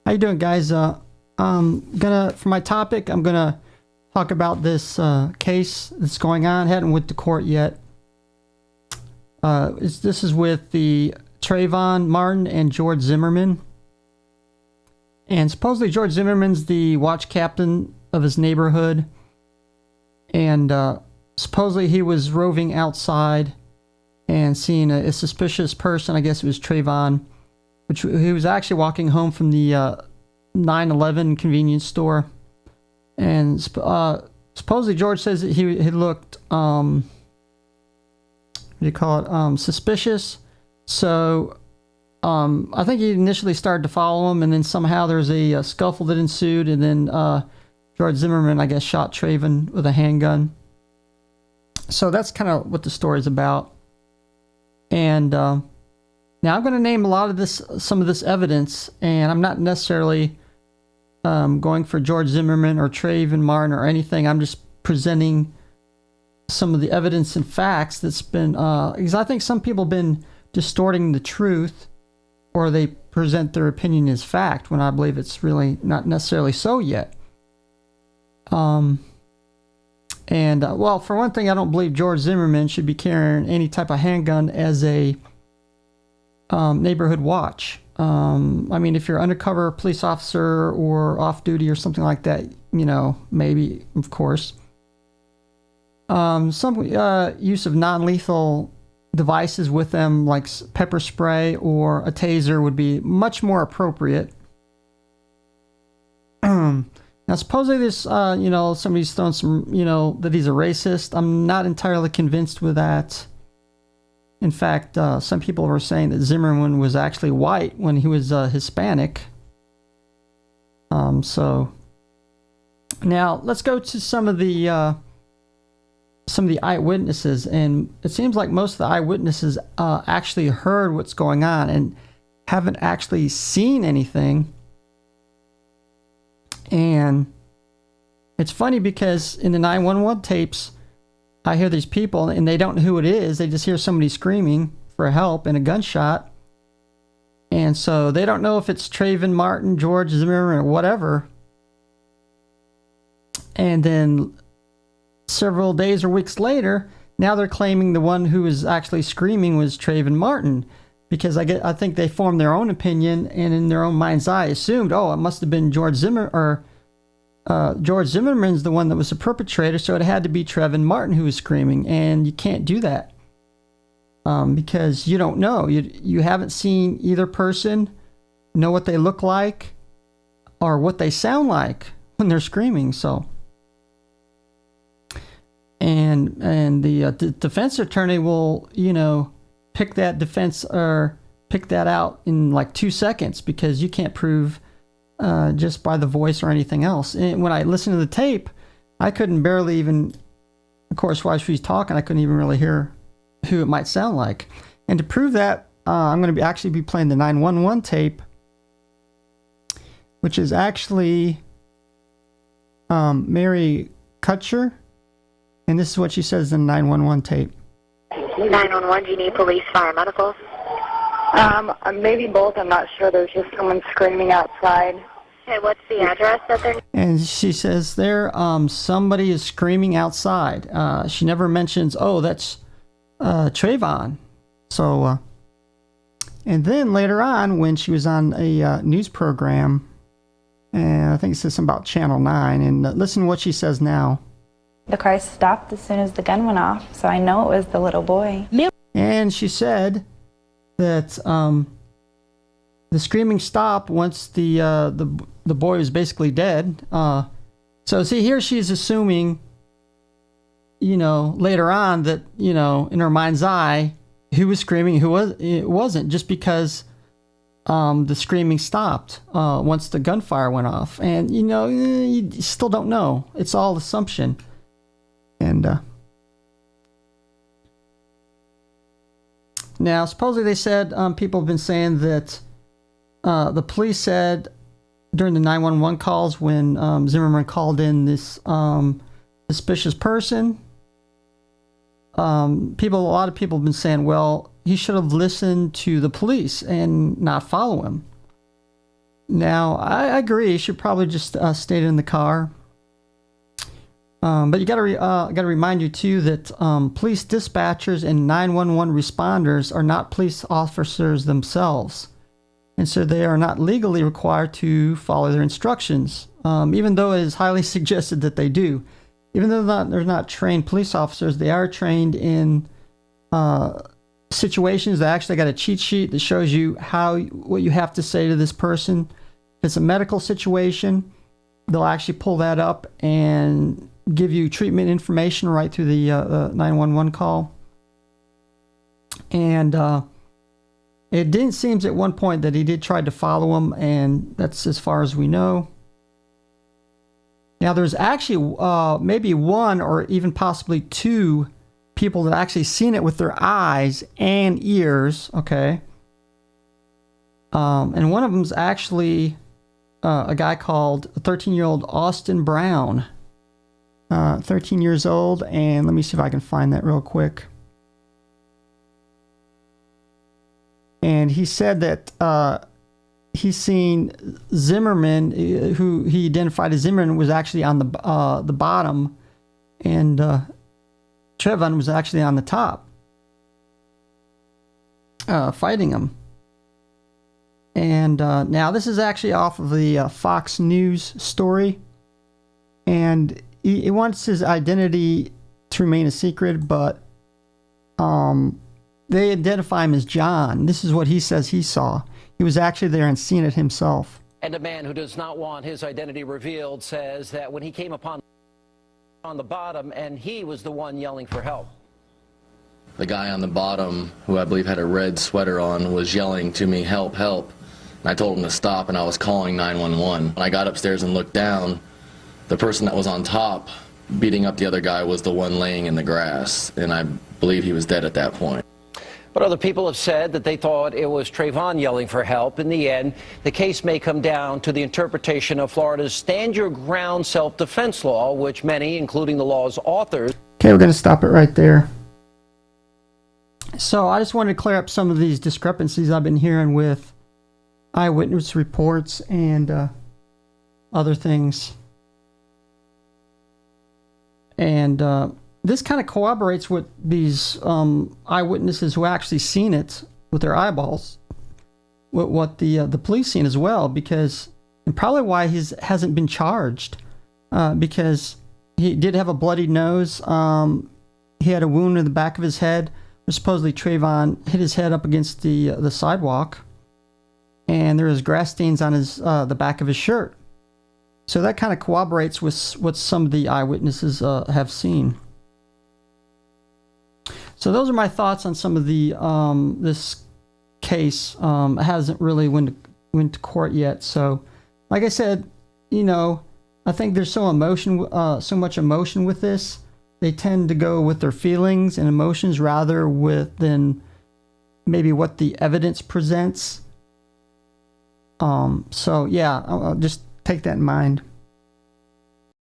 How you doing, guys? For my topic, I'm gonna talk about this case that's going on. Hadn't went to court yet. This is with the Treyvon Martin and George Zimmerman. And supposedly George Zimmerman's the watch captain of his neighborhood. And supposedly he was roving outside and seeing a suspicious person. I guess it was Treyvon, which he was actually walking home from the 9-11 convenience store. And supposedly George says that he looked, what do you call it, suspicious. So I think he initially started to follow him, and then somehow there's a scuffle that ensued, and then George Zimmerman, I guess, shot Treyvon with a handgun. So that's kind of what the story's about. And now I'm going to name some of this evidence, and I'm not necessarily going for George Zimmerman or Treyvon Martin or anything. I'm just presenting some of the evidence and facts that's been, because I think some people have been distorting the truth, or they present their opinion as fact when I believe it's really not necessarily so yet. Well, for one thing, I don't believe George Zimmerman should be carrying any type of handgun as a neighborhood watch. I mean, if you're an undercover police officer or off duty or something like that, maybe, of course. Some use of non-lethal devices with them, like pepper spray or a taser, would be much more appropriate. Now, supposedly this, somebody's thrown some, that he's a racist. I'm not entirely convinced with that. In fact, some people were saying that Zimmerman was actually white when he was Hispanic. So now let's go to some of the eyewitnesses, and it seems like most of the eyewitnesses actually heard what's going on and haven't actually seen anything. And it's funny because in the 911 tapes, I hear these people and they don't know who it is. They just hear somebody screaming for help and a gunshot. And so they don't know if it's Treyvon Martin, George Zimmerman, or whatever. And then several days or weeks later, now they're claiming the one who was actually screaming was Treyvon Martin. Because I think they formed their own opinion, and in their own mind's eye assumed, it must have been George Zimmerman, or George Zimmerman's the one that was the perpetrator, so it had to be Treyvon Martin who was screaming. And you can't do that because you don't know. You haven't seen either person, know what they look like, or what they sound like when they're screaming. So, and the defense attorney will, pick that out in like 2 seconds, because you can't prove just by the voice or anything else. And when I listened to the tape, I couldn't barely even, of course, while she was talking, I couldn't even really hear who it might sound like. And to prove that, I'm going to actually be playing the 911 tape, which is actually Mary Kutcher, and this is what she says in the 911 tape. 911, do you need police, fire, medicals? Maybe both. I'm not sure. There's just someone screaming outside. Okay, what's the address that they're... And she says there, somebody is screaming outside. She never mentions, that's Treyvon. So, and then later on, when she was on a news program, and I think it says something about Channel 9, and listen to what she says now. The car stopped as soon as the gun went off, so I know it was the little boy. And she said that the screaming stopped once the boy was basically dead. So see, here she's assuming, later on that, in her mind's eye, who was screaming, it wasn't, just because the screaming stopped once the gunfire went off. And, you still don't know. It's all assumption. And now, supposedly they said, people have been saying that the police said during the 911 calls when Zimmerman called in this suspicious person, a lot of people have been saying, well, he should have listened to the police and not follow him. Now, I agree. You should probably just stay in the car. But you gotta remind you too that police dispatchers and 911 responders are not police officers themselves, and so they are not legally required to follow their instructions. Even though it is highly suggested that they do, even though they're not trained police officers, they are trained in situations. They actually got a cheat sheet that shows you what you have to say to this person. If it's a medical situation, they'll actually pull that up and give you treatment information right through the 911 call. And it didn't seem at one point that he did try to follow him, and that's as far as we know. Now, there's actually maybe one or even possibly two people that actually seen it with their eyes and ears, okay? And one of them's actually a guy called 13-year-old Austin Brown. 13 years old, and let me see if I can find that real quick. And he said that he's seen Zimmerman, who he identified as Zimmerman, was actually on the bottom, and Treyvon was actually on the top, fighting him. And now this is actually off of the Fox News story, and he wants his identity to remain a secret, but they identify him as John. This is what he says he saw. He was actually there and seen it himself. And a man who does not want his identity revealed says that when he came upon on the bottom, and he was the one yelling for help. The guy on the bottom, who I believe had a red sweater on, was yelling to me, "Help, help." And I told him to stop, and I was calling 911. When I got upstairs and looked down, the person that was on top beating up the other guy was the one laying in the grass, and I believe he was dead at that point. But other people have said that they thought it was Treyvon yelling for help. In the end, the case may come down to the interpretation of Florida's Stand Your Ground self-defense law, which many, including the law's authors... Okay, we're going to stop it right there. So I just wanted to clear up some of these discrepancies I've been hearing with eyewitness reports and other things. And this kind of corroborates what these eyewitnesses who actually seen it with their eyeballs, what the police seen as well, because, and probably why he hasn't been charged, because he did have a bloody nose. He had a wound in the back of his head. Supposedly Treyvon hit his head up against the sidewalk, and there was grass stains on his the back of his shirt. So that kind of corroborates with what some of the eyewitnesses have seen. So those are my thoughts on some of the this case. It hasn't really went to court yet. So, like I said, I think there's so much emotion with this. They tend to go with their feelings and emotions rather than maybe what the evidence presents. So yeah, I'll just take that in mind.